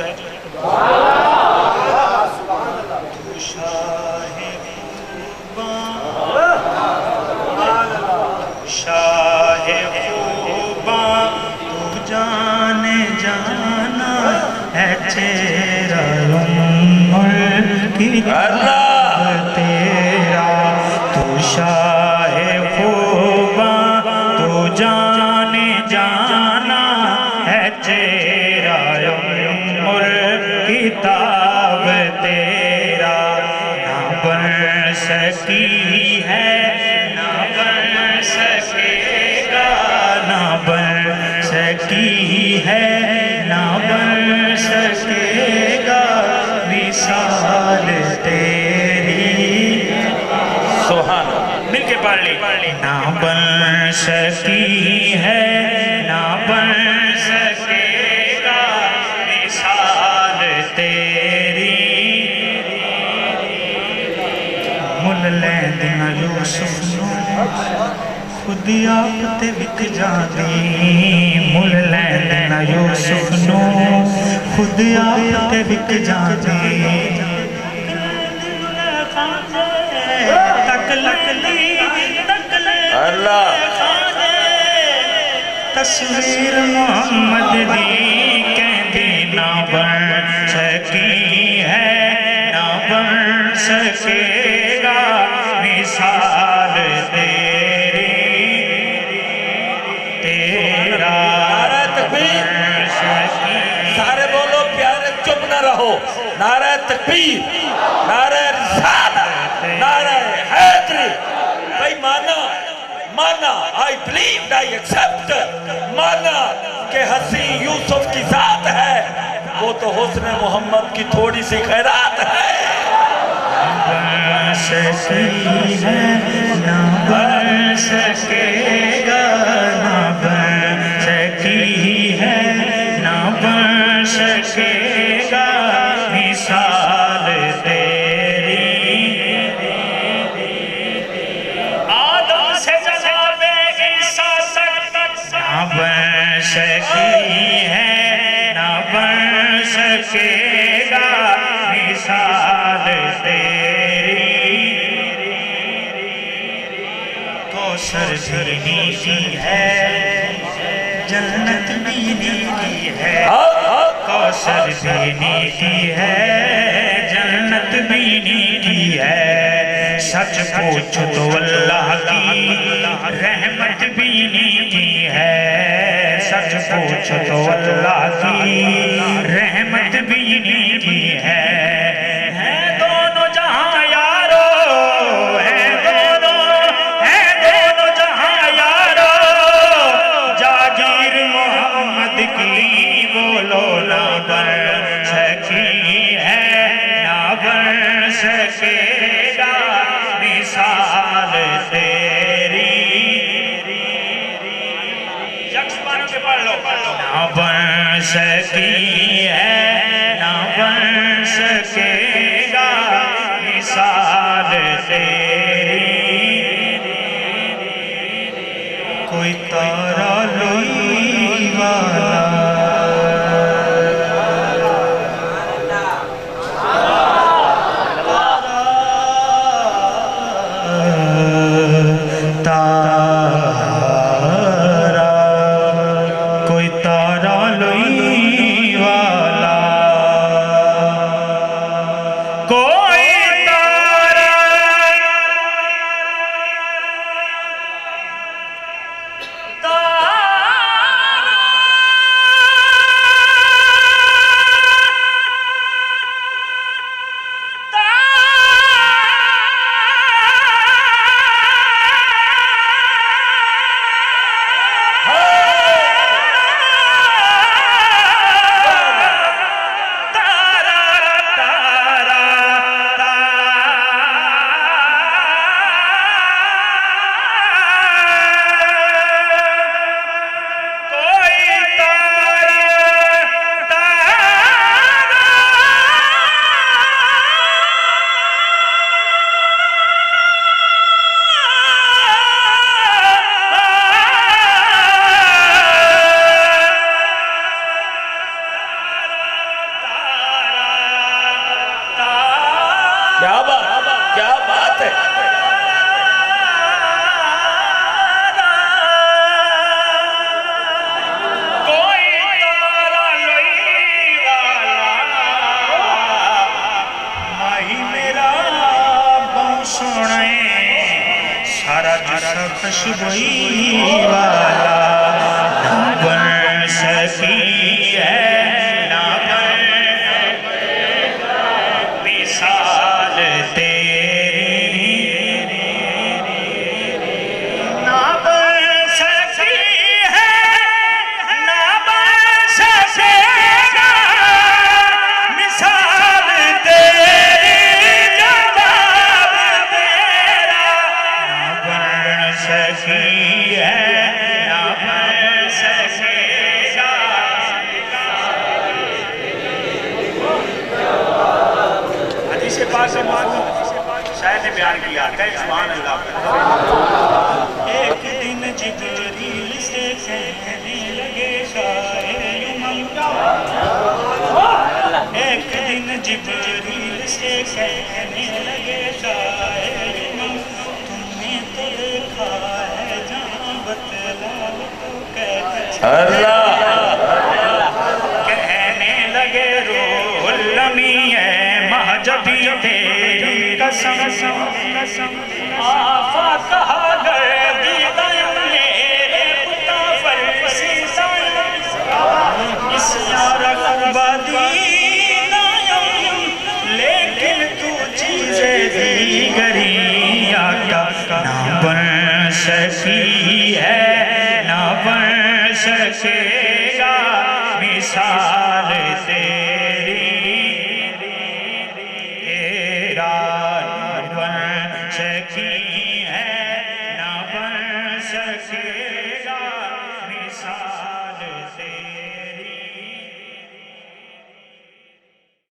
ہے شاہ خوباں تو جان جانا ہے تیرا کتاب تیرا تو شاہ خوباں تو جان جانا ہے تیرا کتاب تیرا نہ بن سکی ہے نہ بن سکے گا نہ بن سکی ہے نہ بن سکے گا مثال تیری سبحان مل کے پڑھ لی نہ بن سکی ہے نہ بن سکے گا مثال تیری مل لیندنا یوسف نو خود آپ تے وک جاندی مل لیندنا یوسف نو خود آپ تے وک جاندی اللہ تصویر محمد دی کہندی نہ بن سکی ہے نہ بن سکے گا مثال تیری تیرا نعرہ تکبیر سارے بولو پیارے چپ نہ رہو نعرہ تکبیر نعرہ رسالت نعرہ حیدری بھئی مانا I believed I accepted مانا کہ حسین یوسف کی ذات ہے وہ تو حسن محمد کی تھوڑی سی خیرات ہے سکی ہے نہ بن سکے گا نہ بن سکی ہے نہ بن سکے گا مثال تیری آدم سے جناب عیسیٰ تک نہ بن سکی ہے نہ بن سکے گا مثال تیری کوثر بھی نیکی ہے جنت بھی نیکی ہے کوثر بھی نیکی ہے جنت بھی نیکی ہے سچ پوچھ تو اللہ کی رحمت بھی نیکی ہے سچ پوچھ تو اللہ کی رحمت بھی نیکی ہے دونوں جہاں یارو ہے دونوں جہاں یارو جاگیر محمد کی بولو نہ بن سکی ہے نہ بن سکے گا مثال تیری نہ بن سکی ہے نہ بن سکے گا مثال تیری کوئی تارا لوئی والا کوئی تارا لوئی والا کیا بات ہے کوئی تارا لوئی والا ماہی میرا بہت سونا سارا جسا خوشبوئی والا نہ بن سکی ہے نہ بن مثال تیری نہ بن سکی ہے نہ بن سکے گا مثال تیری جواب تیرا نہ بن سکی ہے نہ بن سکے گا حدیث پاک سے شاید نے بیان کیا کہ سبحان اللہ ایک دن جبریل سے کہنے لگے شاعر ایک دن جبریل سے کہنے لگے شاعر تم نے تو دیکھا ہے جہاں بتلا تو کہتے اللہ کہنے لگے روح المی ہے مہجبی تیری قسم آفا کہا گئے دیدائیں میرے پتا فرسی سائیں اس یارک بدیدائیں لیکن تو چیزیں دیگری آقا نہ بن سکی ہے نہ بن سکے گا مثال تیری